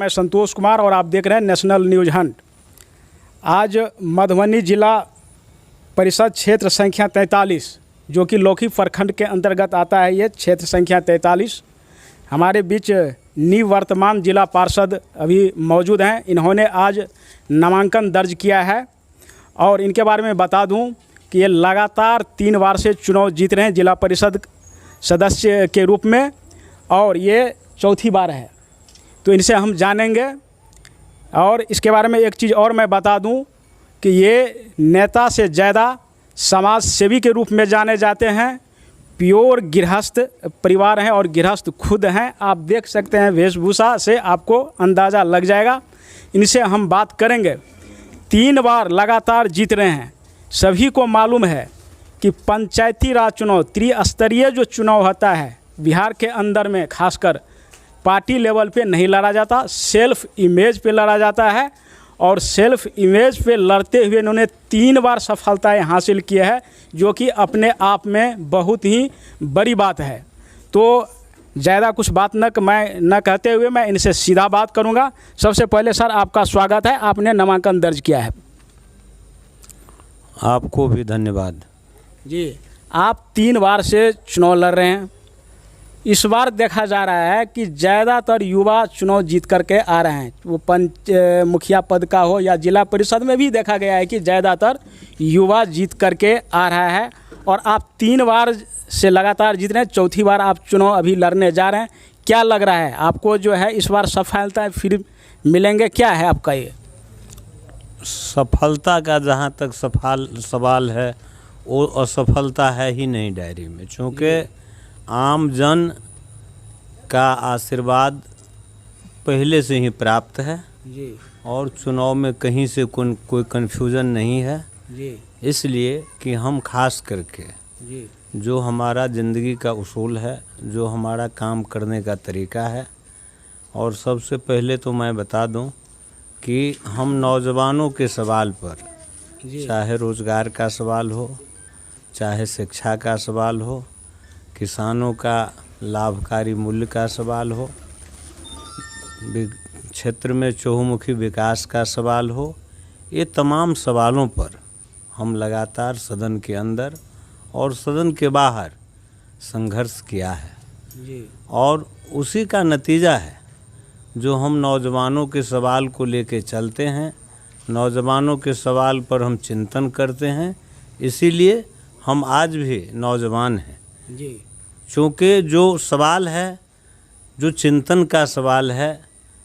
मैं संतोष कुमार और आप देख रहे हैं नेशनल न्यूज़ हंट। आज मधुबनी जिला परिषद क्षेत्र संख्या 43 जो कि लौकी प्रखंड के अंतर्गत आता है, ये क्षेत्र संख्या 43। हमारे बीच निवर्तमान जिला पार्षद अभी मौजूद हैं। इन्होंने आज नामांकन दर्ज किया है और इनके बारे में बता दूं कि ये लगातार 3 बार से चुनाव जीत रहे हैं जिला परिषद सदस्य के रूप में और ये चौथी बार है। तो इनसे हम जानेंगे। और इसके बारे में एक चीज़ और मैं बता दूं कि ये नेता से ज़्यादा समाज सेवी के रूप में जाने जाते हैं। प्योर गृहस्थ परिवार हैं और गृहस्थ खुद हैं। आप देख सकते हैं, वेशभूषा से आपको अंदाज़ा लग जाएगा। इनसे हम बात करेंगे। 3 बार लगातार जीत रहे हैं। सभी को मालूम है कि पंचायती राज चुनाव, त्रिस्तरीय जो चुनाव होता है बिहार के अंदर में, खासकर पार्टी लेवल पे नहीं लड़ा जाता, सेल्फ इमेज पे लड़ा जाता है। और सेल्फ इमेज पे लड़ते हुए इन्होंने 3 बार सफलताएं हासिल की है, जो कि अपने आप में बहुत ही बड़ी बात है। तो ज़्यादा कुछ बात न कहते हुए मैं इनसे सीधा बात करूंगा। सबसे पहले सर, आपका स्वागत है। आपने नामांकन दर्ज किया है। आपको भी धन्यवाद जी। आप 3 बार से चुनाव लड़ रहे हैं। इस बार देखा जा रहा है कि ज़्यादातर युवा चुनाव जीत करके आ रहे हैं, वो मुखिया पद का हो या जिला परिषद में भी देखा गया है कि ज़्यादातर युवा जीत करके आ रहा है। और आप 3 बार से लगातार जीत रहे हैं, चौथी बार आप चुनाव अभी लड़ने जा रहे हैं। क्या लग रहा है आपको, जो है इस बार सफलता फिर मिलेंगे? क्या है आपका ये? सफलता का जहाँ तक सवाल है, वो असफलता है ही नहीं डायरी में, क्योंकि आम जन का आशीर्वाद पहले से ही प्राप्त है जी। और चुनाव में कहीं से कोई कन्फ्यूज़न नहीं है जी। इसलिए कि हम खास करके जी। जो हमारा ज़िंदगी का उसूल है, जो हमारा काम करने का तरीका है, और सबसे पहले तो मैं बता दूं कि हम नौजवानों के सवाल पर, चाहे रोज़गार का सवाल हो, चाहे शिक्षा का सवाल हो, किसानों का लाभकारी मूल्य का सवाल हो, क्षेत्र में चहुमुखी विकास का सवाल हो, ये तमाम सवालों पर हम लगातार सदन के अंदर और सदन के बाहर संघर्ष किया है जी। और उसी का नतीजा है जो हम नौजवानों के सवाल को लेके चलते हैं। नौजवानों के सवाल पर हम चिंतन करते हैं, इसीलिए हम आज भी नौजवान हैं जी। क्योंकि जो सवाल है, जो चिंतन का सवाल है,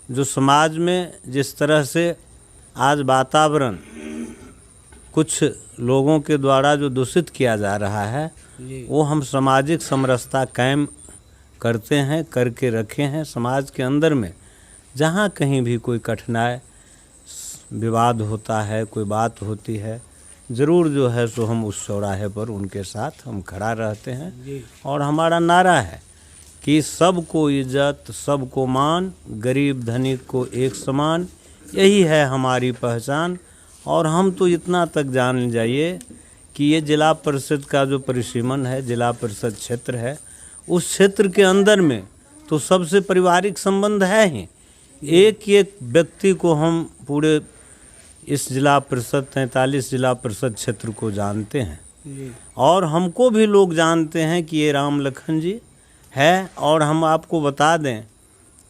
जो समाज में जिस तरह से आज वातावरण कुछ लोगों के द्वारा जो दूषित किया जा रहा है, वो हम सामाजिक समरसता कायम करते हैं, करके रखे हैं। समाज के अंदर में जहाँ कहीं भी कोई कठिनाई, विवाद होता है, कोई बात होती है, ज़रूर जो है सो हम उस चौराहे पर उनके साथ हम खड़ा रहते हैं। और हमारा नारा है कि सबको इज्जत, सबको मान, गरीब धनिक को एक समान, यही है हमारी पहचान। और हम तो इतना तक जान जाइए कि ये जिला परिषद का जो परिसीमन है, जिला परिषद क्षेत्र है, उस क्षेत्र के अंदर में तो सबसे पारिवारिक संबंध है ही। एक एक व्यक्ति को हम पूरे इस जिला परिषद 43 जिला परिषद क्षेत्र को जानते हैं और हमको भी लोग जानते हैं कि ये राम लखन जी है। और हम आपको बता दें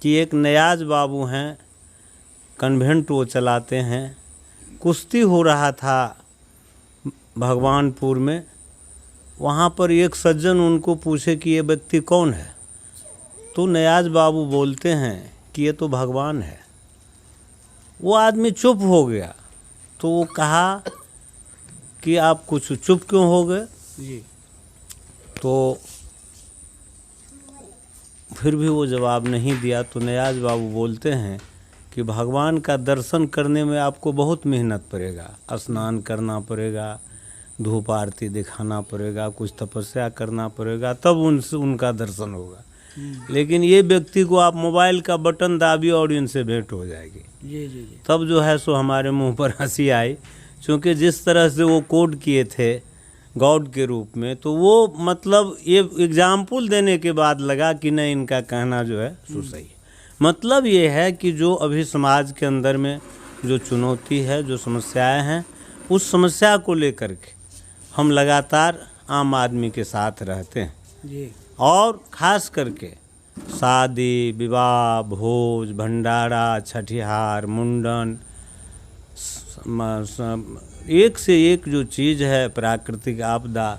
कि एक नयाज बाबू हैं, कन्वेंट वो चलाते हैं। कुश्ती हो रहा था भगवानपुर में, वहाँ पर एक सज्जन उनको पूछे कि ये व्यक्ति कौन है, तो नयाज बाबू बोलते हैं कि ये तो भगवान है। वो आदमी चुप हो गया, तो वो कहा कि आप कुछ चुप क्यों हो गए जी? तो फिर भी वो जवाब नहीं दिया। तो नयाज बाबू बोलते हैं कि भगवान का दर्शन करने में आपको बहुत मेहनत पड़ेगा, स्नान करना पड़ेगा, धूप आरती दिखाना पड़ेगा, कुछ तपस्या करना पड़ेगा, तब उनका दर्शन होगा। लेकिन ये व्यक्ति को आप मोबाइल का बटन दाबिए और इनसे भेंट हो जाएगी। जी जी जी। तब जो है सो हमारे मुंह पर हंसी आई, क्योंकि जिस तरह से वो कोड किए थे गॉड के रूप में, तो वो मतलब ये एग्जाम्पल देने के बाद लगा कि नहीं, इनका कहना जो है सो सही है। मतलब ये है कि जो अभी समाज के अंदर में जो चुनौती है, जो समस्याएं हैं, उस समस्या को लेकर के हम लगातार आम आदमी के साथ रहते हैं जी। और ख़ास करके शादी विवाह भोज भंडारा छठिहार मुंडन एक से एक जो चीज़ है, प्राकृतिक आपदा,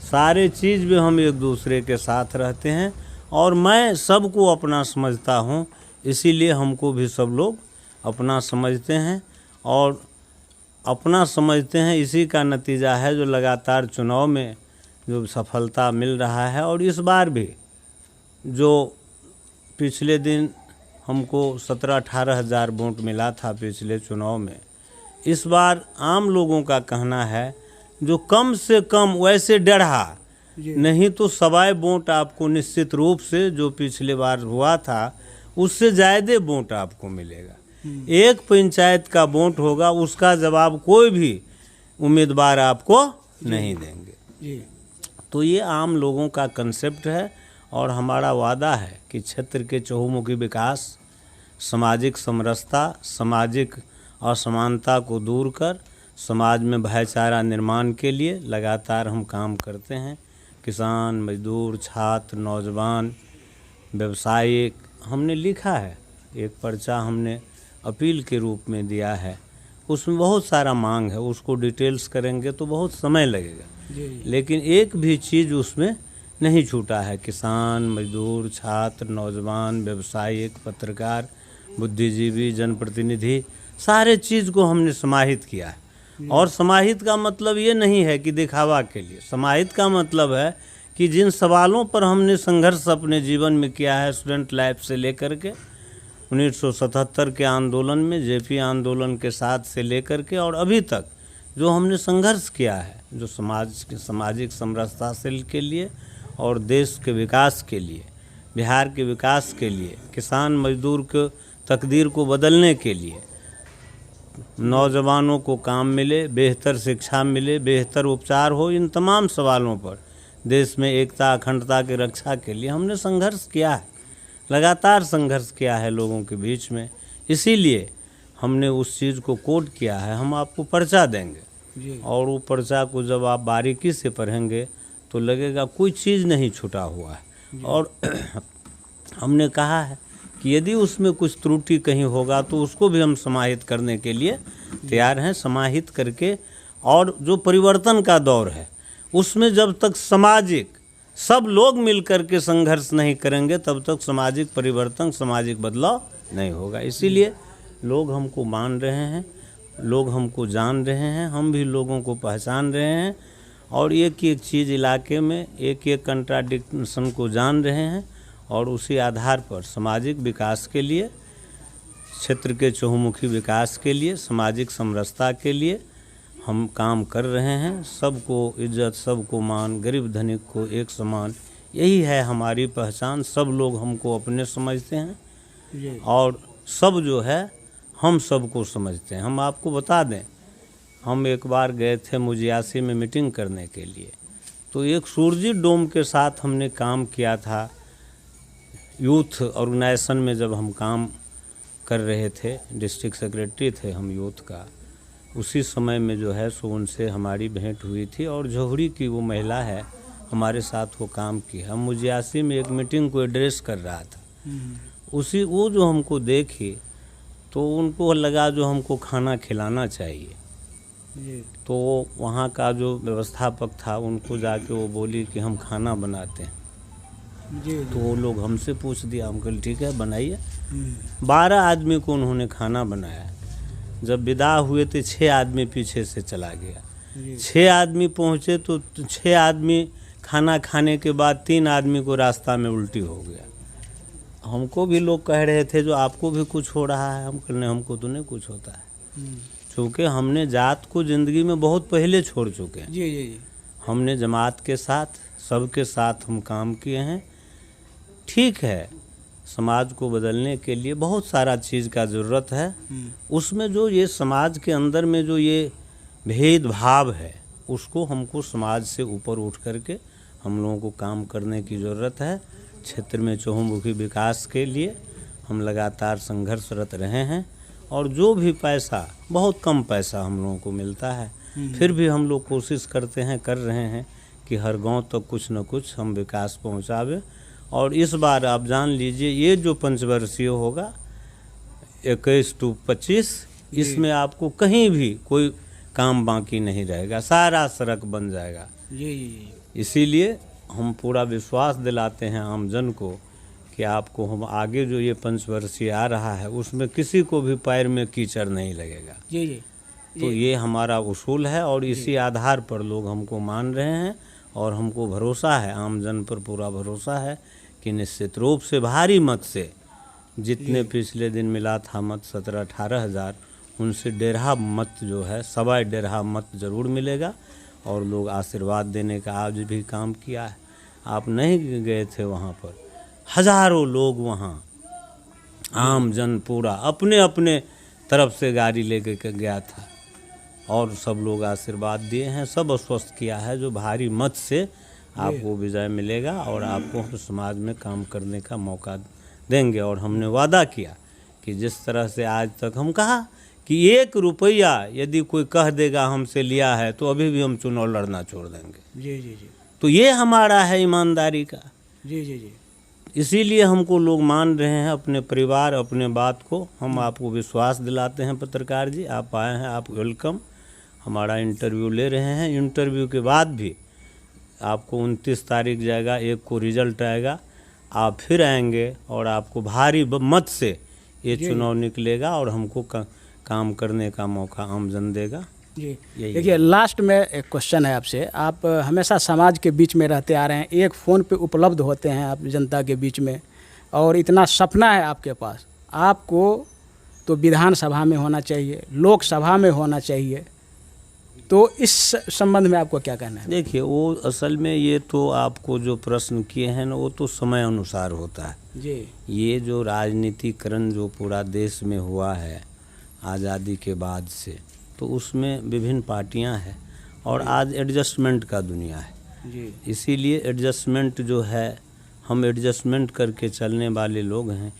सारे चीज़ में हम एक दूसरे के साथ रहते हैं और मैं सबको अपना समझता हूँ, इसीलिए हमको भी सब लोग अपना समझते हैं और अपना समझते हैं। इसी का नतीजा है जो लगातार चुनाव में जो सफलता मिल रहा है। और इस बार भी जो पिछले दिन हमको 17-18 हज़ार वोट मिला था पिछले चुनाव में, इस बार आम लोगों का कहना है जो कम से कम वैसे डढ़ा नहीं तो सवाए वोट आपको निश्चित रूप से जो पिछले बार हुआ था उससे ज़्यादा वोट आपको मिलेगा। एक पंचायत का वोट होगा, उसका जवाब कोई भी उम्मीदवार आपको नहीं देंगे। तो ये आम लोगों का कंसेप्ट है और हमारा वादा है कि क्षेत्र के चहुमुखी विकास, सामाजिक समरसता, सामाजिक असमानता को दूर कर समाज में भाईचारा निर्माण के लिए लगातार हम काम करते हैं। किसान, मजदूर, छात्र, नौजवान, व्यवसायिक, हमने लिखा है एक पर्चा, हमने अपील के रूप में दिया है, उसमें बहुत सारा मांग है, उसको डिटेल्स करेंगे तो बहुत समय लगेगा, लेकिन एक भी चीज़ उसमें नहीं छूटा है। किसान, मजदूर, छात्र, नौजवान, व्यवसायिक, पत्रकार, बुद्धिजीवी, जनप्रतिनिधि, सारे चीज़ को हमने समाहित किया है। और समाहित का मतलब ये नहीं है कि दिखावा के लिए, समाहित का मतलब है कि जिन सवालों पर हमने संघर्ष अपने जीवन में किया है, स्टूडेंट लाइफ से लेकर के 1977 के आंदोलन में, जेपी आंदोलन के साथ से लेकर के और अभी तक जो हमने संघर्ष किया है, जो सामाजिक समरसता से के लिए और देश के विकास के लिए, बिहार के विकास के लिए, किसान मजदूर के तकदीर को बदलने के लिए, नौजवानों को काम मिले, बेहतर शिक्षा मिले, बेहतर उपचार हो, इन तमाम सवालों पर देश में एकता अखंडता की रक्षा के लिए हमने संघर्ष किया है, लगातार संघर्ष किया है लोगों के बीच में। इसीलिए हमने उस चीज़ को कोड किया है। हम आपको पर्चा देंगे और वो पर्चा को जब आप बारीकी से पढ़ेंगे तो लगेगा कोई चीज़ नहीं छूटा हुआ है। और हमने कहा है कि यदि उसमें कुछ त्रुटि कहीं होगा तो उसको भी हम समाहित करने के लिए तैयार हैं, समाहित करके। और जो परिवर्तन का दौर है उसमें जब तक सामाजिक सब लोग मिलकर के संघर्ष नहीं करेंगे तब तक सामाजिक परिवर्तन, सामाजिक बदलाव नहीं होगा। इसीलिए लोग हमको मान रहे हैं, लोग हमको जान रहे हैं, हम भी लोगों को पहचान रहे हैं और एक एक चीज़ इलाके में एक एक कंट्राडिक्शन को जान रहे हैं और उसी आधार पर सामाजिक विकास के लिए, क्षेत्र के चहुमुखी विकास के लिए, सामाजिक समरसता के लिए हम काम कर रहे हैं। सबको इज्जत, सबको मान, गरीब धनिक को एक समान, यही है हमारी पहचान। सब लोग हमको अपने समझते हैं और सब जो है हम सबको समझते हैं। हम आपको बता दें, हम एक बार गए थे मुजियासी में मीटिंग करने के लिए, तो एक सूरजी डोम के साथ हमने काम किया था। यूथ ऑर्गेनाइजेशन में जब हम काम कर रहे थे, डिस्ट्रिक्ट सेक्रेटरी थे हम यूथ का, उसी समय में जो है सो उनसे हमारी भेंट हुई थी और जोहरी की वो महिला है, हमारे साथ वो काम की। हम मुजियासी में एक मीटिंग को एड्रेस कर रहा था, उसी वो जो हमको देखी तो उनको लगा जो हमको खाना खिलाना चाहिए। तो वहाँ का जो व्यवस्थापक था उनको जाके वो बोली कि हम खाना बनाते हैं। तो वो लोग हमसे पूछ दिया, हम कल ठीक है बनाइए। 12 आदमी को उन्होंने खाना बनाया। जब विदा हुए तो 6 आदमी पीछे से चला गया। 6 आदमी पहुँचे तो 6 आदमी खाना खाने के बाद 3 आदमी को रास्ता में उल्टी हो गया। हमको भी लोग कह रहे थे जो आपको भी कुछ हो रहा है, हम कहने हमको तो नहीं कुछ होता है, क्योंकि हमने जात को ज़िंदगी में बहुत पहले छोड़ चुके हैं। हमने जमात के साथ, सबके साथ हम काम किए हैं। ठीक है, समाज को बदलने के लिए बहुत सारा चीज़ का ज़रूरत है, उसमें जो ये समाज के अंदर में जो ये भेदभाव है उसको हमको समाज से ऊपर उठ करके हम लोगों को काम करने की ज़रूरत है। क्षेत्र में चहुमुखी विकास के लिए हम लगातार संघर्षरत रहे हैं और जो भी पैसा, बहुत कम पैसा हम लोगों को मिलता है, फिर भी हम लोग कोशिश करते हैं, कर रहे हैं कि हर गांव तक कुछ न कुछ हम विकास पहुंचावे। और इस बार आप जान लीजिए, ये जो पंचवर्षीय होगा 21 to 25, इसमें आपको कहीं भी कोई काम बाकी नहीं रहेगा, सारा सड़क बन जाएगा। इसीलिए हम पूरा विश्वास दिलाते हैं आम जन को कि आपको हम आगे जो ये पंचवर्षीय आ रहा है उसमें किसी को भी पैर में कीचड़ नहीं लगेगा। तो ये हमारा उसूल है और इसी आधार पर लोग हमको मान रहे हैं और हमको भरोसा है, आम जन पर पूरा भरोसा है कि निश्चित रूप से भारी मत से, जितने पिछले दिन मिला था मत 17-18 हज़ार, उनसे 1.5 मत जो है, 1.25 मत ज़रूर मिलेगा। और लोग आशीर्वाद देने का आज भी काम किया है। आप नहीं गए थे वहाँ पर, हज़ारों लोग वहाँ, आम जन पूरा अपने अपने तरफ से गाड़ी लेके गया था और सब लोग आशीर्वाद दिए हैं, सब आश्वस्त किया है जो भारी मत से आपको विजय मिलेगा और आपको हम समाज में काम करने का मौका देंगे। और हमने वादा किया कि जिस तरह से आज तक हम कहा कि 1 रुपया यदि कोई कह देगा हमसे लिया है तो अभी भी हम चुनाव लड़ना छोड़ देंगे। तो ये हमारा है ईमानदारी का। इसीलिए हमको लोग मान रहे हैं, अपने परिवार, अपने बात को हम आपको विश्वास दिलाते हैं। पत्रकार जी, आप आए हैं, आप वेलकम। हमारा इंटरव्यू ले रहे हैं। इंटरव्यू के बाद भी आपको 29 तारीख जाएगा, 1 को रिजल्ट आएगा, आप फिर आएंगे और आपको भारी मत से ये चुनाव निकलेगा और हमको काम करने का मौका आम जन देगा। जी, देखिए, लास्ट में एक क्वेश्चन है आपसे। आप हमेशा समाज के बीच में रहते आ रहे हैं, एक फ़ोन पे उपलब्ध होते हैं आप जनता के बीच में, और इतना सपना है आपके पास। आपको तो विधानसभा में होना चाहिए, लोकसभा में होना चाहिए, तो इस संबंध में आपको क्या कहना है? देखिए, वो असल में ये तो आपको जो प्रश्न किए हैं ना, वो तो समय अनुसार होता है जी। ये जो राजनीतिकरण जो पूरा देश में हुआ है आज़ादी के बाद से, तो उसमें विभिन्न पार्टियां हैं और आज एडजस्टमेंट का दुनिया है जी। इसीलिए एडजस्टमेंट जो है, हम एडजस्टमेंट करके चलने वाले लोग हैं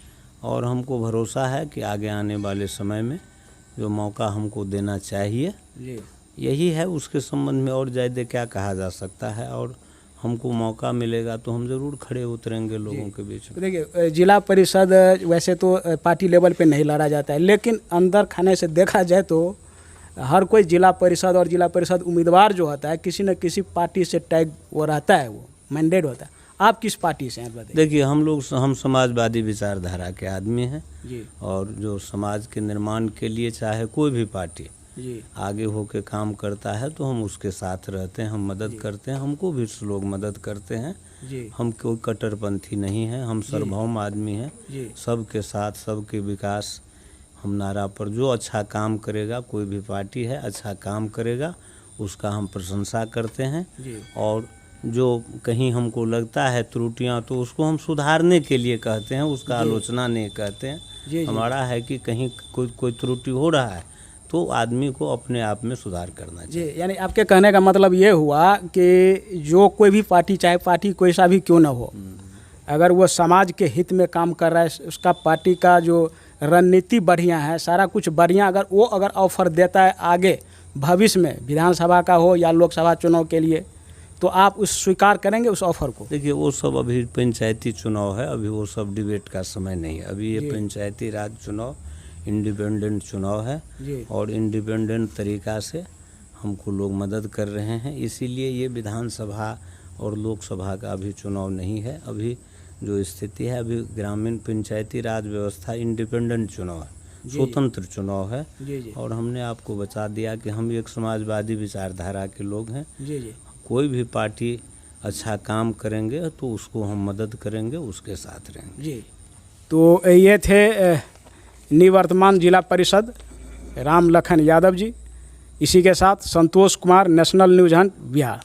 और हमको भरोसा है कि आगे आने वाले समय में जो मौका हमको देना चाहिए जी, यही है। उसके संबंध में और ज़्यादा क्या कहा जा सकता है, और हमको मौका मिलेगा तो हम ज़रूर खड़े उतरेंगे लोगों के बीच में। देखिए, जिला परिषद वैसे तो पार्टी लेवल पे नहीं लड़ा जाता है, लेकिन अंदर खाने से देखा जाए तो हर कोई जिला परिषद और जिला परिषद उम्मीदवार जो होता है किसी न किसी पार्टी से टैग वो रहता है, वो मैंडेट होता है। आप किस पार्टी से हैं बताइए? देखिए, हम समाजवादी विचारधारा के आदमी हैं जी, और जो समाज के निर्माण के लिए चाहे कोई भी पार्टी जी, आगे होके काम करता है तो हम उसके साथ रहते हैं, हम मदद करते हैं, हमको भी लोग मदद करते हैं। जी, हम कोई कट्टरपंथी नहीं है, हम सार्वभौम आदमी हैं, जी, सबके साथ सबके विकास हम नारा पर, जो अच्छा काम करेगा, कोई भी पार्टी है अच्छा काम करेगा उसका हम प्रशंसा करते हैं। जी, और जो कहीं हमको लगता है त्रुटियां तो उसको हम सुधारने के लिए कहते हैं, उसका आलोचना नहीं कहते हैं। जी, हमारा है कि कहीं कोई त्रुटि हो रहा है तो आदमी को अपने आप में सुधार करना चाहिए। जी। यानी आपके कहने का मतलब ये हुआ कि जो कोई भी पार्टी, चाहे पार्टी कोई सा भी क्यों ना हो, अगर वो समाज के हित में काम कर रहा है, उसका पार्टी का जो रणनीति बढ़िया है, सारा कुछ बढ़िया, अगर ऑफर देता है आगे भविष्य में विधानसभा का हो या लोकसभा चुनाव के लिए, तो आप उस स्वीकार करेंगे उस ऑफर को? देखिए, वो सब अभी पंचायती चुनाव है, अभी वो सब डिबेट का समय नहीं है। अभी ये पंचायती राज चुनाव इंडिपेंडेंट चुनाव है जी, और इंडिपेंडेंट तरीक़ा से हमको लोग मदद कर रहे हैं। इसीलिए ये विधानसभा और लोकसभा का अभी चुनाव नहीं है। अभी जो स्थिति है, अभी ग्रामीण पंचायती राज व्यवस्था इंडिपेंडेंट चुनाव है, स्वतंत्र चुनाव है। जी, जी, और हमने आपको बता दिया कि हम एक समाजवादी विचारधारा के लोग हैं। जी, जी, कोई भी पार्टी अच्छा काम करेंगे तो उसको हम मदद करेंगे, उसके साथ रहेंगे। जी। तो ये थे निवर्तमान जिला परिषद राम लखन यादव जी। इसी के साथ Santosh Kumar, national news hunt, Bihar.